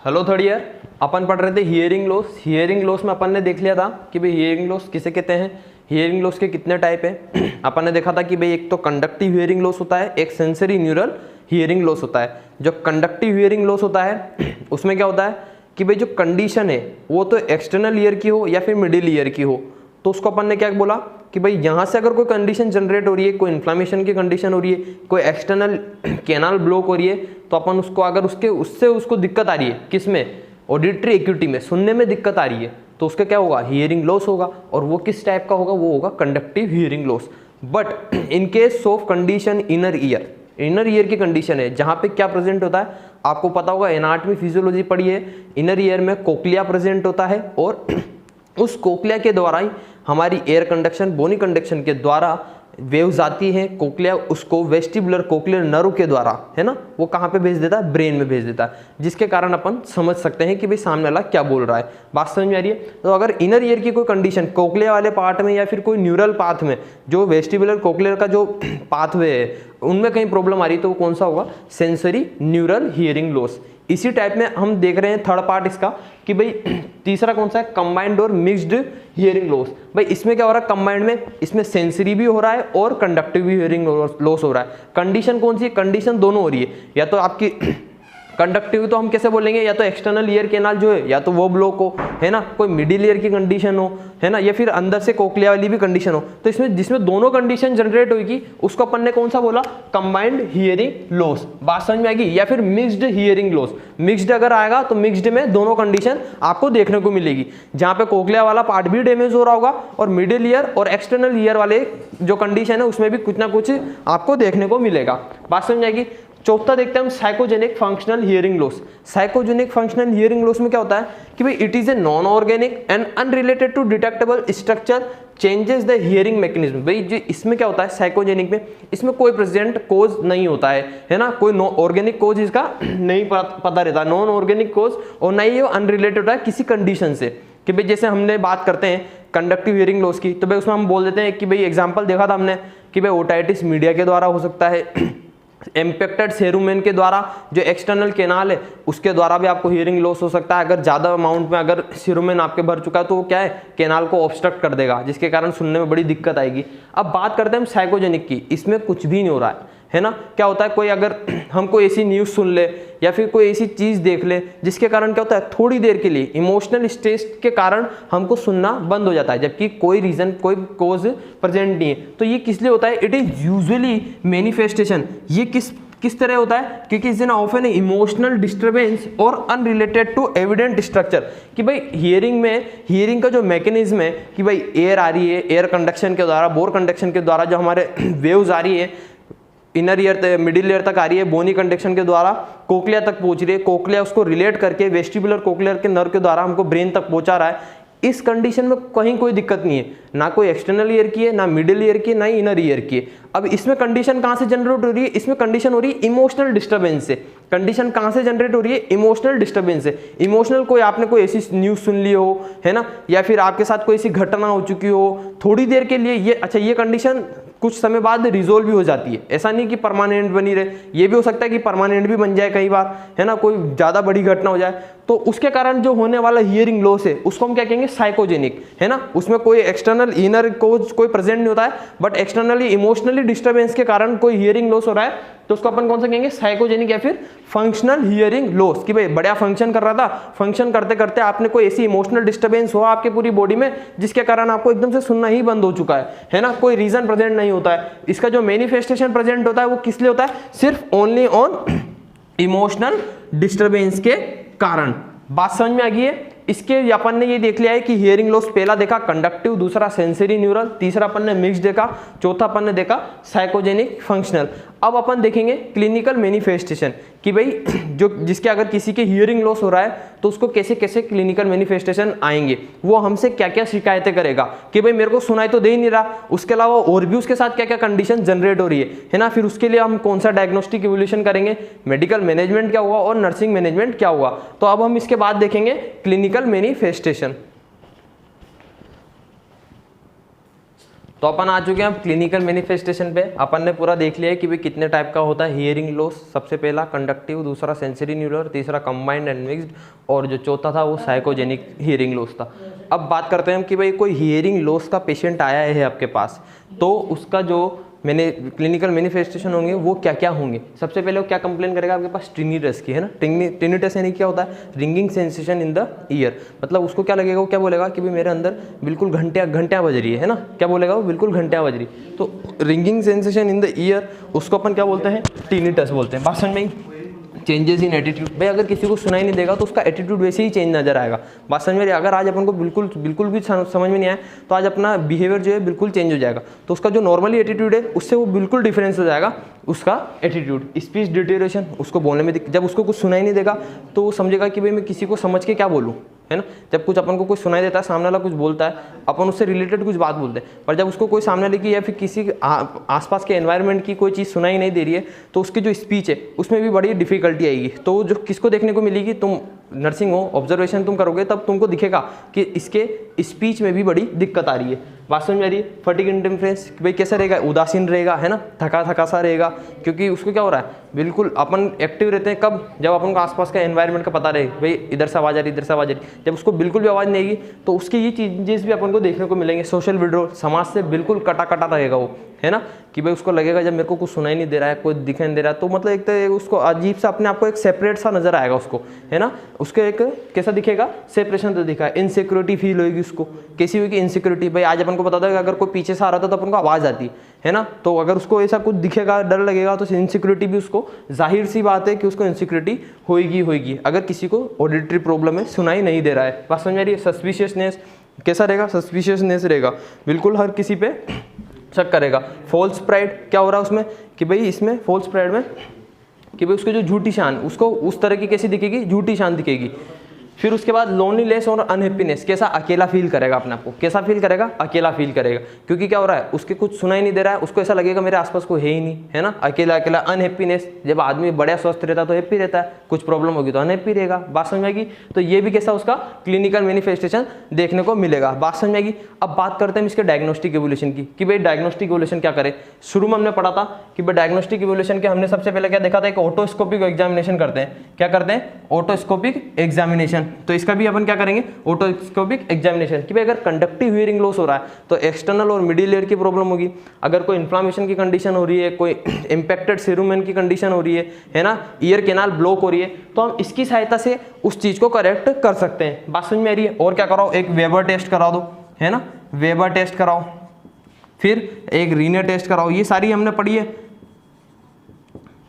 Hello third year. अपन पढ़ रहे थे हियरिंग लॉस। हियरिंग लॉस में अपन ने देख लिया था कि भाई हियरिंग लॉस किसे कहते हैं, हियरिंग लॉस के कितने टाइप है। अपन ने देखा था कि भाई एक तो कंडक्टिव हियरिंग लॉस होता है, एक सेंसरी न्यूरल हियरिंग लॉस होता है। जो कंडक्टिव हियरिंग लॉस होता है उसमें क्या होता है कि भाई जो कंडीशन है वो तो एक्सटर्नल ईयर की हो या फिर मिडिल ईयर की हो, तो उसको अपन ने क्या बोला कि भाई यहाँ से अगर कोई कंडीशन जनरेट हो रही है, कोई इन्फ्लामेशन की कंडीशन हो रही है, कोई एक्सटर्नल कैनाल ब्लॉक हो रही है, तो अपन उसको अगर उसको दिक्कत आ रही है किसमें, ऑडिटरी एक्यूटी में, सुनने में दिक्कत आ रही है, तो उसका क्या होगा, हियरिंग लॉस होगा। और वो किस टाइप का होगा, वो होगा conductive hearing loss. But in case of condition inner ear की कंडीशन है, जहाँ पे क्या प्रेजेंट होता है आपको पता होगा, एनाटॉमी फिजियोलॉजी पढ़ी है, इनर ईयर में कोक्लिया प्रेजेंट होता है और उस कोक्लिया के द्वारा ही हमारी एयर कंडक्शन, बोनी कंडक्शन के द्वारा वेव्स आती हैं। कोक्लिया उसको वेस्टिबुलर कोक्लियर नर्व के द्वारा, है ना, वो कहाँ पे भेज देता है, ब्रेन में भेज देता है, जिसके कारण अपन समझ सकते हैं कि भाई सामने वाला क्या बोल रहा है। बात समझ में आ रही है। तो अगर इनर ईयर की कोई कंडीशन कोक्लिया वाले पार्ट में या फिर कोई न्यूरल पाथ में, जो वेस्टिबुलर कोक्लियर का जो पाथवे है उनमें कहीं प्रॉब्लम आ रही है, तो वो कौन सा होगा, सेंसरी न्यूरल हियरिंग लॉस। इसी टाइप में हम देख रहे हैं थर्ड पार्ट इसका कि भाई तीसरा कौन सा है, कंबाइंड और मिक्स्ड हियरिंग लॉस। भाई इसमें क्या हो रहा है, कंबाइंड में इसमें सेंसरी भी हो रहा है और कंडक्टिव भी हियरिंग लॉस हो रहा है। कंडीशन कौन सी है, कंडीशन दोनों हो रही है, या तो आपकी कंडक्टिव तो हम कैसे बोलेंगे, या तो एक्सटर्नल ईयर कैनाल जो है या तो वो ब्लॉक हो, है ना, कोई मिडिल ईयर की कंडीशन हो, है ना, या फिर अंदर से कोक्लिया वाली भी कंडीशन हो। तो इसमें जिसमें दोनों कंडीशन जनरेट होगी उसको अपन ने कौन सा बोला, कंबाइंड हियरिंग लॉस। बात समझ में आएगी। या फिर मिक्स्ड हियरिंग लॉस। मिक्स्ड अगर आएगा तो मिक्स्ड में दोनों कंडीशन आपको देखने को मिलेगी, जहां पे कोक्लिया वाला पार्ट भी डैमेज हो रहा होगा और मिडिल ईयर और एक्सटर्नल ईयर वाले जो कंडीशन है उसमें भी कुछ ना कुछ आपको देखने को मिलेगा। बात समझ आएगी। चौथा देखते हैं हम psychogenic functional hearing loss. Psychogenic functional hearing loss में क्या होता है कि भाई it is a non organic and unrelated to detectable structure changes the hearing mechanism. भाई जो इसमें क्या होता है साइकोजेनिक में, इसमें कोई प्रेजेंट कोज नहीं होता है ना, कोई ऑर्गेनिक कोज इसका नहीं पता रहता, नॉन ऑर्गेनिक कोज, और ना ही वो अनरिलेटेड होता है किसी कंडीशन से। कि भाई जैसे हमने बात करते हैं कंडक्टिव हियरिंग लॉस की, तो भाई उसमें हम बोल देते हैं कि भाई एग्जाम्पल देखा था हमने कि भाई ओटाइटिस मीडिया के द्वारा हो सकता है, इम्पेक्टेड सेरुमेन के द्वारा, जो एक्सटर्नल कैनाल है उसके द्वारा भी आपको हियरिंग लॉस हो सकता है। अगर ज़्यादा अमाउंट में अगर सेरुमेन आपके भर चुका है तो वो क्या है, कैनाल को ऑब्स्ट्रक्ट कर देगा, जिसके कारण सुनने में बड़ी दिक्कत आएगी। अब बात करते हैं हम साइकोजेनिक की। इसमें कुछ भी नहीं हो रहा है ना। क्या होता है, कोई अगर हम कोई ऐसी न्यूज़ सुन ले या फिर कोई ऐसी चीज़ देख ले जिसके कारण क्या होता है, थोड़ी देर के लिए इमोशनल स्ट्रेस के कारण हमको सुनना बंद हो जाता है, जबकि कोई रीज़न, कोई कोज प्रेजेंट नहीं है। तो ये किस लिए होता है, इट इज़ यूजुअली मैनिफेस्टेशन। ये किस तरह होता है, क्योंकि इस दिन ऑफन इमोशनल डिस्टर्बेंस और अनरिलेटेड टू एविडेंट स्ट्रक्चर। कि भाई हियरिंग का जो मैकेनिज्म है कि भाई एयर आ रही है, एयर कंडक्शन के द्वारा, बोर कंडक्शन के द्वारा जो हमारे वेव्स आ रही है, इनर ईयर मिडिल ईयर तक आ रही है, बोनी कंडक्शन के द्वारा कोक्लिया तक पहुंच रही है, कोक्लिया उसको रिलेट करके वेस्टिबुलर कोक्लियर के नर्व के द्वारा हमको ब्रेन तक पहुंचा रहा है। इस कंडीशन में कहीं कोई दिक्कत नहीं है, ना कोई एक्सटर्नल ईयर की है, ना मिडिल ईयर की है, ना इनर ईयर की है। अब इसमें कंडीशन कहां से जनरेट हो रही है, इसमें कंडीशन हो रही है इमोशनल डिस्टर्बेंस से। कंडीशन कहां से जनरेट हो रही है, इमोशनल डिस्टर्बेंस से। इमोशनल कोई आपने कोई ऐसी न्यूज सुन ली हो, है ना, या फिर आपके साथ कोई ऐसी घटना हो चुकी हो थोड़ी देर के लिए, ये कंडीशन कुछ समय बाद रिजोल्व भी हो जाती है। ऐसा नहीं कि परमानेंट बनी रहे, ये भी हो सकता है कि परमानेंट भी बन जाए कई बार, है ना, कोई ज्यादा बड़ी घटना हो जाए, तो उसके कारण जो होने वाला हियरिंग लॉस है उसको हम क्या कहेंगे, साइकोजेनिक, है ना। उसमें कोई एक्सटर्नल इनर कोज कोई प्रेजेंट नहीं होता है, बट एक्सटर्नली इमोशनली डिस्टर्बेंस के कारण कोई हियरिंग लॉस हो रहा है, तो उसको अपन कौन सा कहेंगे, साइकोजेनिक या फिर फंक्शनल हियरिंग लॉस। कि भाई बढ़िया फंक्शन कर रहा था, फंक्शन करते करते आपने कोई ऐसी इमोशनल डिस्टर्बेंस हुआ आपके पूरी बॉडी में जिसके कारण आपको एकदम से सुनना ही बंद हो चुका है ना, कोई रीजन प्रेजेंट नहीं होता है। इसका जो मैनिफेस्टेशन प्रेजेंट होता है वो किस लिए होता है, सिर्फ ओनली ऑन इमोशनल डिस्टर्बेंस के कारण। बात समझ में आ गई है। इसके अपन ने ये देख लिया है कि हियरिंग लॉस पहला देखा कंडक्टिव, दूसरा सेंसरी न्यूरल, तीसरा अपन ने मिक्स देखा, चौथा अपन ने देखा साइकोजेनिक फंक्शनल। अब अपन देखेंगे क्लिनिकल मैनिफेस्टेशन कि भाई जो जिसके अगर किसी के हियरिंग लॉस हो रहा है तो उसको कैसे कैसे क्लिनिकल मैनिफेस्टेशन आएंगे, वो हमसे क्या क्या शिकायतें करेगा कि भाई मेरे को सुनाई तो दे ही नहीं रहा, उसके अलावा और भी उसके साथ क्या क्या कंडीशन जनरेट हो रही है ना। फिर उसके लिए हम कौन सा डायग्नोस्टिक इवोल्यूशन करेंगे, मेडिकल मैनेजमेंट क्या हुआ और नर्सिंग मैनेजमेंट क्या हुआ। तो अब हम इसके बाद देखेंगे क्लिनिकल मैनिफेस्टेशन। तो तो अपन आ चुके हैं अब क्लिनिकल मैनिफेस्टेशन पे। अपन ने पूरा देख लिया है कि भाई कितने टाइप का होता है हियरिंग लॉस। सबसे पहला कंडक्टिव, दूसरा सेंसरी न्यूरल, तीसरा कंबाइंड एंड मिक्स्ड, और जो चौथा था वो साइकोजेनिक हियरिंग लॉस था। अब बात करते हैं कि भाई कोई हियरिंग लॉस का पेशेंट आया है आपके पास, तो उसका जो मैंने क्लिनिकल मैनिफेस्टेशन होंगे वो क्या क्या होंगे। सबसे पहले वो क्या कंप्लेन करेगा आपके पास, टिनिटस की, है ना। टिनिटस यानी क्या होता है, ringing sensation in the year. मतलब उसको क्या लगेगा, वो क्या बोलेगा कि भाई मेरे अंदर बिल्कुल घंटियाँ बज रही है ना। क्या बोलेगा वो, बिल्कुल घंटियाँ बज रही। तो ringing sensation in the year, उसको अपन क्या बोलते हैं, टिनिटस बोलते हैं। बात समझ में। चेंजेस इन एटीट्यूड, भाई अगर किसी को सुनाई नहीं देगा तो उसका एटीट्यूड वैसे ही चेंज नजर आएगा। बात समझ में। अगर आज अपन को बिल्कुल भी समझ में नहीं आया तो आज अपना बिहेवियर जो है बिल्कुल चेंज हो जाएगा। तो उसका जो नॉर्मली एटीट्यूड है उससे वो बिल्कुल डिफरेंस हो जाएगा उसका एटीट्यूड। स्पीच डिटेरियोरेशन, उसको बोलने में जब उसको कुछ सुनाई नहीं देगा तो वो समझेगा कि भाई मैं किसी को समझ के क्या बोलूँ, है ना। जब कुछ अपन को कुछ सुनाई देता है, सामने वाला कुछ बोलता है, अपन उससे रिलेटेड कुछ बात बोलते हैं, पर जब उसको कोई सामने वाले की या फिर किसी आसपास के एनवायरनमेंट की कोई चीज़ सुनाई नहीं दे रही है तो उसकी जो स्पीच है उसमें भी बड़ी डिफिकल्टी आएगी। तो जो किसको देखने को मिलेगी, तुम नर्सिंग हो, ऑब्जर्वेशन तुम करोगे तब तुमको दिखेगा कि इसके स्पीच में भी बड़ी दिक्कत आ रही है। बात समझ में आ रही है। फटीग इंडिफरेंस, भाई कैसा रहेगा, उदासीन रहेगा, है ना, थका सा रहेगा, क्योंकि उसको क्या हो रहा है, बिल्कुल अपन एक्टिव रहते हैं कब, जब अपन को आसपास का एनवायरनमेंट का पता रहे, भाई इधर से आवाज़ आ रही, इधर से आवाज़ आ रही। जब उसको बिल्कुल भी आवाज़ नहीं आएगी तो उसकी ये चीज़ भी अपन को देखने को मिलेंगे। सोशल विड्रॉल, समाज से बिल्कुल कटा रहेगा वो, है ना, कि भाई उसको लगेगा जब मेरे को कुछ सुनाई नहीं दे रहा है, कोई दिखाई नहीं दे रहा है, तो मतलब एक तो उसको अजीब सा अपने आप को एक सेपरेट सा नजर आएगा उसको, है ना। उसको एक कैसा दिखेगा, सेपरेशन तो दिखा, इनसिक्योरिटी फील होगी उसको। कैसी होगी इनसिक्योरिटी, भाई आज अपन को पता था कि अगर कोई पीछे से आ रहा था तो अपन को आवाज़ आती है ना, तो अगर उसको ऐसा कुछ दिखेगा, डर लगेगा, तो इनसिक्योरिटी भी उसको, जाहिर सी बात है कि उसको इनसिक्योरिटी होगी अगर किसी को ऑडिटरी प्रॉब्लम है, सुनाई नहीं दे रहा है। बात समझ में आ रही है। सस्पिशियसनेस, कैसा रहेगा, सस्पिशियसनेस रहेगा, बिल्कुल हर किसी पे शक करेगा। फॉल्स प्राइड, क्या हो रहा है उसमें कि भाई इसमें फॉल्स प्राइड में कि भाई उसकी जो झूठी शान, उसको उस तरह की कैसी दिखेगी, झूठी शान दिखेगी। फिर उसके बाद लोनलीनेस और अनहैप्पीनेस, कैसा अकेला फील करेगा अपने आप को, कैसा फील करेगा, अकेला फील करेगा, क्योंकि क्या हो रहा है, उसके कुछ सुनाई नहीं दे रहा है, उसको ऐसा लगेगा मेरे आसपास कोई है ही नहीं, है ना, अकेला। अनहैप्पीनेस, जब आदमी बड़ा स्वस्थ रहता है तो हैप्पी रहता है, कुछ प्रॉब्लम होगी तो अनहैप्पी रहेगा। बात समझ में आएगी। तो ये भी कैसा उसका क्लिनिकल मैनिफेस्टेशन देखने को मिलेगा। बात समझ में आएगी। अब बात करते हैं इसके डायग्नोस्टिक इवोल्यूशन की, कि भाई डायग्नोस्टिक इवोल्यूशन क्या करे। शुरू में हमने पढ़ा था कि भाई डायग्नोस्टिक इवोल्यूशन के हमने सबसे पहले क्या देखा था, एक ऑटोस्कोपिक एग्जामिनेशन करते हैं। क्या करते हैं, ऑटोस्कोपिक एग्जामिनेशन। तो इसका भी अपन क्या करेंगे, ऑटोस्कोपिक एग्जामिनेशन, कि भाई अगर कंडक्टिव हियरिंग लॉस हो रहा है तो एक्सटर्नल और मिडिल ईयर की प्रॉब्लम होगी। अगर कोई इन्फ्लामेशन की कंडीशन हो रही है, कोई इंपेक्टेड सेरुमेन की कंडीशन हो रही है ना, ईयर कैनाल ब्लॉक हो रही है, तो हम इसकी सहायता से उस चीज को करेक्ट कर सकते हैं। बात समझ में आ रही है। और क्या कराओ, एक वेबर टेस्ट करा दो, है ना, वेबर टेस्ट कराओ, फिर एक रीनर टेस्ट कराओ, ये सारी हमने पढ़ी है।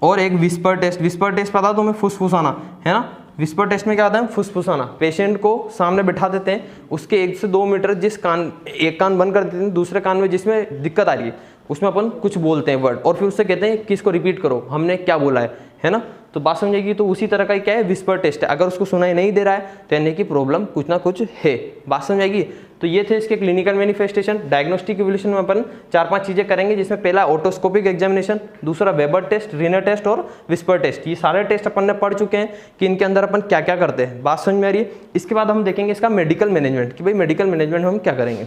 और एक विस्पर टेस्ट, विस्पर टेस्ट पता तुम्हें, फुसफुसाना, है ना। विस्पर टेस्ट में क्या आता है, फुसफुसाना। पेशेंट को सामने बिठा देते हैं, उसके 1 से 2 मीटर जिस कान, एक कान बंद कर देते हैं, दूसरे कान में जिसमें दिक्कत आ रही है उसमें अपन कुछ बोलते हैं वर्ड, और फिर उससे कहते हैं कि इसको रिपीट करो, हमने क्या बोला है ना। तो बात समझेगी। तो उसी तरह का ही क्या है, विस्पर टेस्ट है। अगर उसको सुनाई नहीं दे रहा है तो यानी कि प्रॉब्लम कुछ ना कुछ है। बात समझेगी। तो ये थे इसके क्लिनिकल मैनिफेस्टेशन। डायग्नोस्टिक इवोल्यूशन में अपन 4-5 चीजें करेंगे, जिसमें पहला ऑटोस्कोपिक एग्जामिनेशन, दूसरा वेबर टेस्ट, रीनर टेस्ट और विस्पर टेस्ट। ये सारे टेस्ट अपन ने पढ़ चुके हैं कि इनके अंदर अपन क्या क्या करते हैं। बात समझ में आ रही है। इसके बाद हम देखेंगे इसका मेडिकल मैनेजमेंट, कि भाई मेडिकल मैनेजमेंट में हम क्या करेंगे।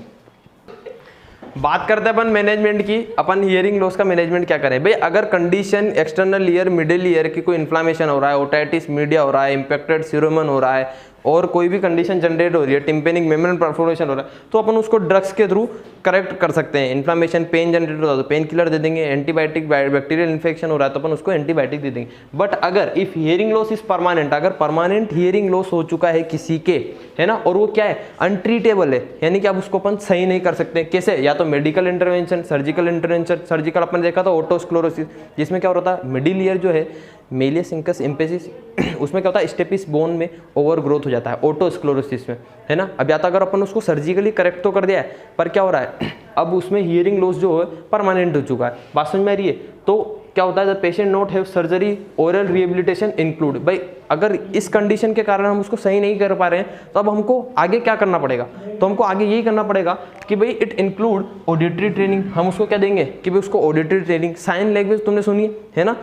बात करते हैं अपन मैनेजमेंट की। अपन हियरिंग लॉस का मैनेजमेंट क्या करें भाई। अगर condition external ear, middle ear की कोई इन्फ्लामेशन हो रहा है, ओटाइटिस मीडिया हो रहा है, इंपेक्टेड सीरोमन हो रहा है, और कोई भी कंडीशन जनरेट हो रही है, टिम्पेनिक मेम्ब्रेन परफोरेशन हो रहा है, तो अपन उसको ड्रग्स के थ्रू करेक्ट कर सकते हैं। इन्फ्लामेशन, पेन जनरेट होता है तो पेन किलर दे देंगे। एंटीबायोटिक, बैक्टीरियल इन्फेक्शन हो रहा है तो अपन उसको एंटीबायोटिक दे देंगे। बट अगर if hearing loss is permanent, अगर परमानेंट हियरिंग लॉस हो चुका है किसी के, है ना, और वो क्या है, अनट्रीटेबल है, यानी कि अब उसको अपन सही नहीं कर सकते। कैसे, या तो medical intervention, surgical intervention. Surgical अपन देखा था ओटोस्क्लोरोसिस, जिसमें क्या होता है, मिडिल ईयर जो है, मेलियस इंकस इम्पेसिस, उसमें क्या होता है, स्टेपिस बोन में ओवर ग्रोथ हो जाता है ओटोस्क्लोरोसिस में, है ना। अब या तो अगर अपन उसको सर्जिकली करेक्ट तो कर दिया है, पर क्या हो रहा है, अब उसमें हियरिंग लॉस जो है परमानेंट हो चुका है। बात समझ में आ रही है। तो क्या होता है, the patient not have surgery, oral rehabilitation include. भाई अगर इस कंडीशन के कारण हम उसको सही नहीं कर पा रहे हैं तो अब हमको आगे क्या करना पड़ेगा, तो हमको आगे यही करना पड़ेगा कि भाई इट इंक्लूड ऑडिटरी ट्रेनिंग। हम उसको क्या देंगे कि भाई उसको ऑडिटरी ट्रेनिंग, साइन लैंग्वेज तुमने सुनी है ना,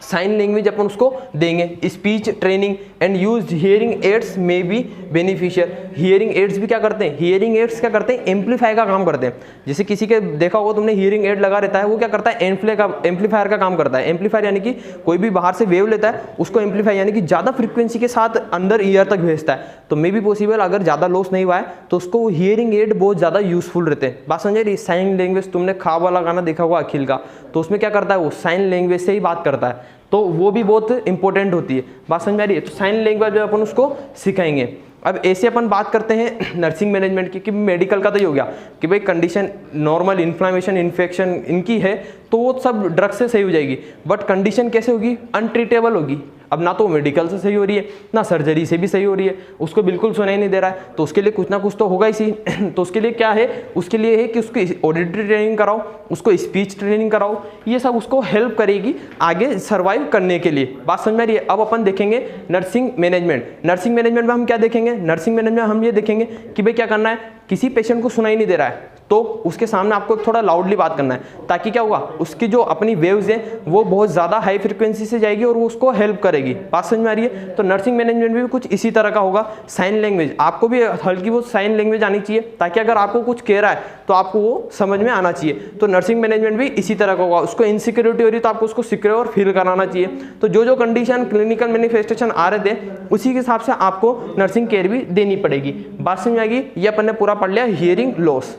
साइन लैंग्वेज अपन उसको देंगे। Speech training and use hearing aids में बी बेनिफिशियल। हियरिंग एड्स भी क्या करते हैं, हियरिंग एड्स क्या करते हैं, एम्पलीफाई का काम करते हैं। जैसे किसी के देखा होगा तुमने हियरिंग एड लगा रहता है, वो क्या करता है, एम्पलीफायर का काम करता है। एम्पलीफायर यानी कि कोई भी बाहर से वेव लेता है उसको एम्पलीफाई यानी कि ज़्यादा फ्रीक्वेंसी के साथ अंदर ईयर तक भेजता है। तो मे भी पॉसिबल अगर ज़्यादा लॉस नहीं हुआ है तो उसको हियरिंग एड बहुत ज़्यादा यूजफुल रहते हैं। बात समझ रही। साइन लैंग्वेज तुमने ख्वाब वाला गाना देखा होगा अखिल का, तो उसमें क्या करता है, वो साइन लैंग्वेज से ही बात करता है, तो वो भी बहुत इंपॉर्टेंट होती है। बात समझ में आ रही है। तो साइन लैंग्वेज अपन उसको सिखाएंगे। अब ऐसे अपन बात करते हैं नर्सिंग मैनेजमेंट की, कि मेडिकल का तो ये हो गया कि भाई कंडीशन नॉर्मल इन्फ्लामेशन इन्फेक्शन इनकी है तो वो सब ड्रग से सही हो जाएगी, बट कंडीशन कैसे होगी, अनट्रीटेबल होगी। अब ना तो मेडिकल से सही हो रही है ना सर्जरी से भी सही हो रही है, उसको बिल्कुल सुनाई नहीं दे रहा है, तो उसके लिए कुछ ना कुछ तो होगा ही सी। तो उसके लिए क्या है, उसके लिए है कि उसको ऑडिटरी ट्रेनिंग कराओ, उसको स्पीच ट्रेनिंग कराओ, ये सब उसको हेल्प करेगी आगे सर्वाइव करने के लिए। बात समझ में आ रही है। अब अपन देखेंगे नर्सिंग मैनेजमेंट। नर्सिंग मैनेजमेंट में हम क्या देखेंगे, नर्सिंग मैनेजमेंट में हम ये देखेंगे कि भाई क्या करना है, किसी पेशेंट को सुनाई नहीं दे रहा है तो उसके सामने आपको थोड़ा लाउडली बात करना है, ताकि क्या होगा, उसकी जो अपनी वेव्स हैं वो बहुत ज़्यादा हाई फ्रीक्वेंसी से जाएगी और वो उसको हेल्प करेगी। बात समझ में आ रही है। तो नर्सिंग मैनेजमेंट भी कुछ इसी तरह का होगा। साइन लैंग्वेज आपको भी हल्की बहुत साइन लैंग्वेज आनी चाहिए, ताकि अगर आपको कुछ कह रहा है तो आपको वो समझ में आना चाहिए। तो नर्सिंग मैनेजमेंट भी इसी तरह का होगा। उसको इनसिक्योरिटी हो रही है तो आपको उसको सिक्योर फील कराना चाहिए। तो जो कंडीशन क्लिनिकल मैनिफेस्टेशन आ रहे थे उसी के हिसाब से आपको नर्सिंग केयर भी देनी पड़ेगी। बात समझ में आएगी। ये अपन ने पूरा पढ़ लिया हियरिंग लॉस।